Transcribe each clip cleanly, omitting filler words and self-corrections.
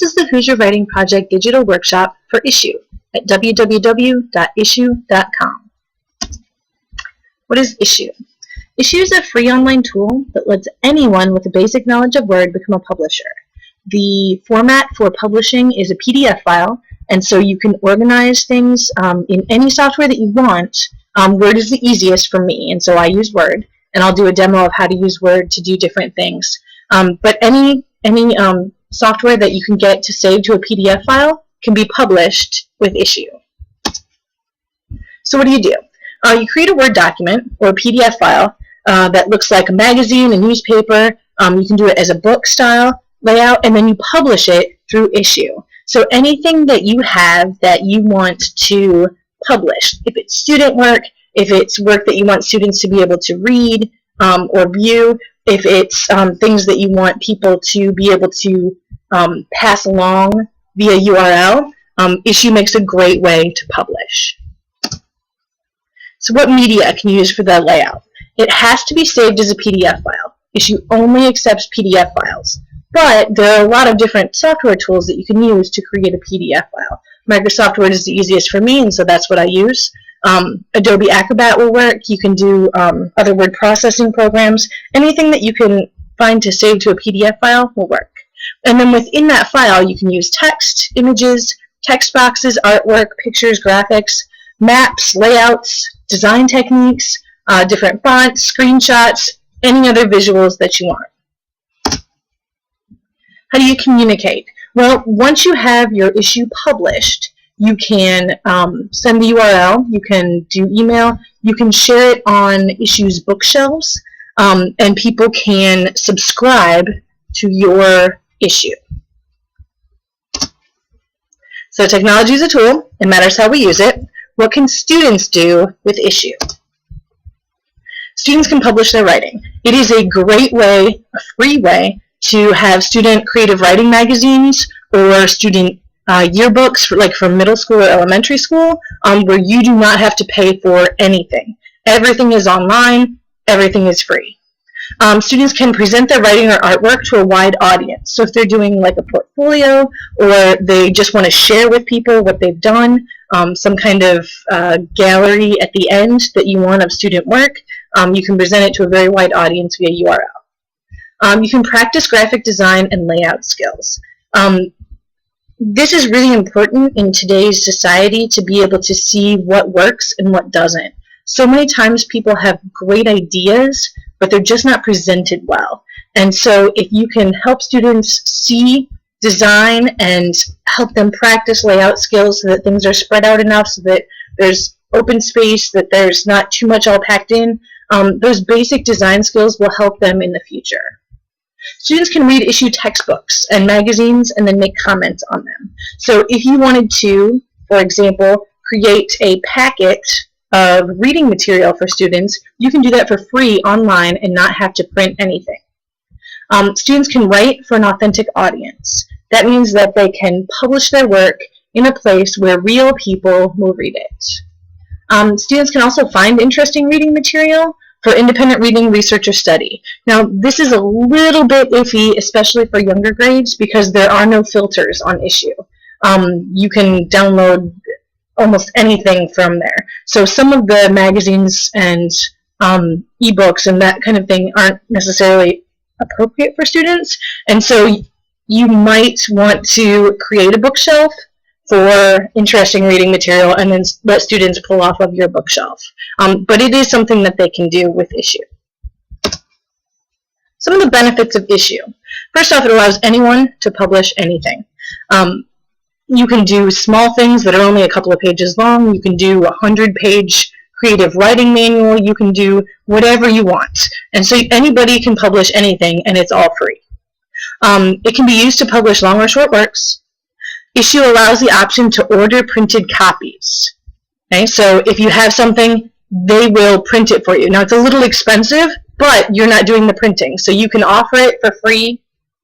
This is the Hoosier Writing Project digital workshop for Issuu at www.issuu.com. What is Issuu? Issuu is a free online tool that lets anyone with a basic knowledge of Word become a publisher. The format for publishing is a PDF file, and so you can organize things in any software that you want. Word is the easiest for me, and so I use Word, and I'll do a demo of how to use Word to do different things. But any software that you can get to save to a PDF file can be published with Issuu. So what do? You create a Word document or a PDF file that looks like a magazine, a newspaper. You can do it as a book style layout, and then you publish it through Issuu. So anything that you have that you want to publish, if it's student work, if it's work that you want students to be able to read or view, if it's things that you want people to be able to pass along via URL, Issuu makes a great way to publish. So what media can you use for the layout? It has to be saved as a PDF file. Issuu only accepts PDF files, but there are a lot of different software tools that you can use to create a PDF file. Microsoft Word is the easiest for me, and so that's what I use. Adobe Acrobat will work. You can do other word processing programs. Anything that you can find to save to a PDF file will work. And then within that file, you can use text, images, text boxes, artwork, pictures, graphics, maps, layouts, design techniques, different fonts, screenshots, any other visuals that you want. How do you communicate? Well, once you have your issue published, you can send the URL, you can do email, you can share it on Issuu's bookshelves, and people can subscribe to your issue. So technology is a tool. It matters how we use it. What can students do with Issuu? Students can publish their writing. It is a great way, a free way, to have student creative writing magazines or student yearbooks for middle school or elementary school, where you do not have to pay for anything. Everything is online. Everything is free. Students can present their writing or artwork to a wide audience. So if they're doing like a portfolio, or they just want to share with people what they've done, some kind of gallery at the end that you want of student work, you can present it to a very wide audience via URL. You can practice graphic design and layout skills. This is really important in today's society, to be able to see what works and what doesn't. So many times people have great ideas, but they're just not presented well. And so if you can help students see design and help them practice layout skills so that things are spread out enough, so that there's open space, that there's not too much all packed in, those basic design skills will help them in the future. Students can read Issuu textbooks and magazines and then make comments on them. So if you wanted to, for example, create a packet of reading material for students, you can do that for free online and not have to print anything. Students can write for an authentic audience. That means that they can publish their work in a place where real people will read it. Students can also find interesting reading material for independent reading, research, or study. Now, this is a little bit iffy, especially for younger grades, because there are no filters on Issuu. You can download almost anything from there. So some of the magazines and ebooks and that kind of thing aren't necessarily appropriate for students, and so you might want to create a bookshelf for interesting reading material and then let students pull off of your bookshelf. But it is something that they can do with Issuu. Some of the benefits of Issuu. First off, it allows anyone to publish anything. You can do small things that are only a couple of pages long. You can do a 100-page creative writing manual. You can do whatever you want. And so anybody can publish anything, and it's all free. It can be used to publish long or short works. Issuu allows the option to order printed copies. Okay, so if you have something, they will print it for you. Now, it's a little expensive, but you're not doing the printing. So you can offer it for free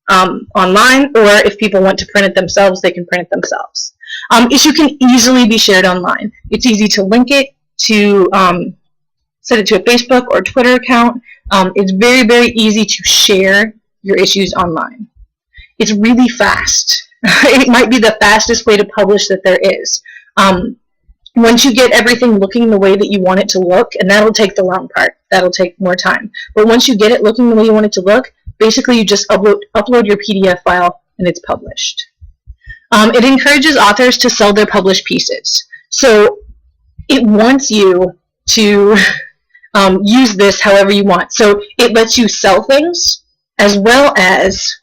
online, or if people want to print it themselves, they can print it themselves. Issuu can easily be shared online. It's easy to link it, to set it to a Facebook or Twitter account. It's very, very easy to share your issues online. It's really fast. It might be the fastest way to publish that there is. Once you get everything looking the way that you want it to look, and that'll take the long part, that'll take more time, but once you get it looking the way you want it to look, basically you just upload your PDF file and it's published. It encourages authors to sell their published pieces. So it wants you to use this however you want. So it lets you sell things as well as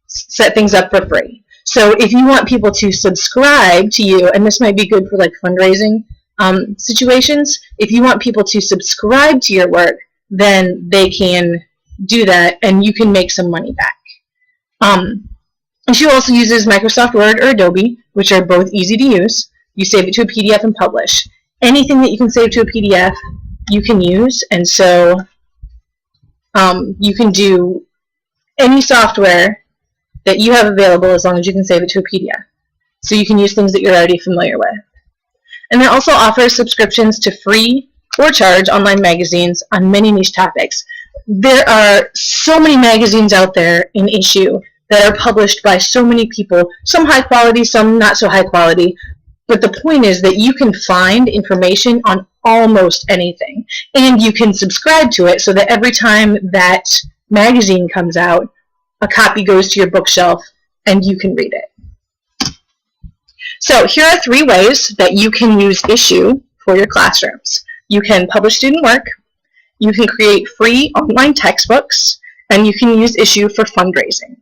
set things up for free. So if you want people to subscribe to you, and this might be good for like fundraising situations, if you want people to subscribe to your work, then they can do that and you can make some money back. Issuu also uses Microsoft Word or Adobe, which are both easy to use. You save it to a PDF and publish. Anything that you can save to a PDF, you can use, and so you can do any software that you have available as long as you can save it to a PDF. So you can use things that you're already familiar with. And it also offers subscriptions to free or charge online magazines on many niche topics. There are so many magazines out there in Issuu that are published by so many people, some high quality, some not so high quality. But the point is that you can find information on almost anything, and you can subscribe to it so that every time that magazine comes out, a copy goes to your bookshelf and you can read it. So here are 3 ways that you can use Issuu for your classrooms. You can publish student work, you can create free online textbooks, and you can use Issuu for fundraising.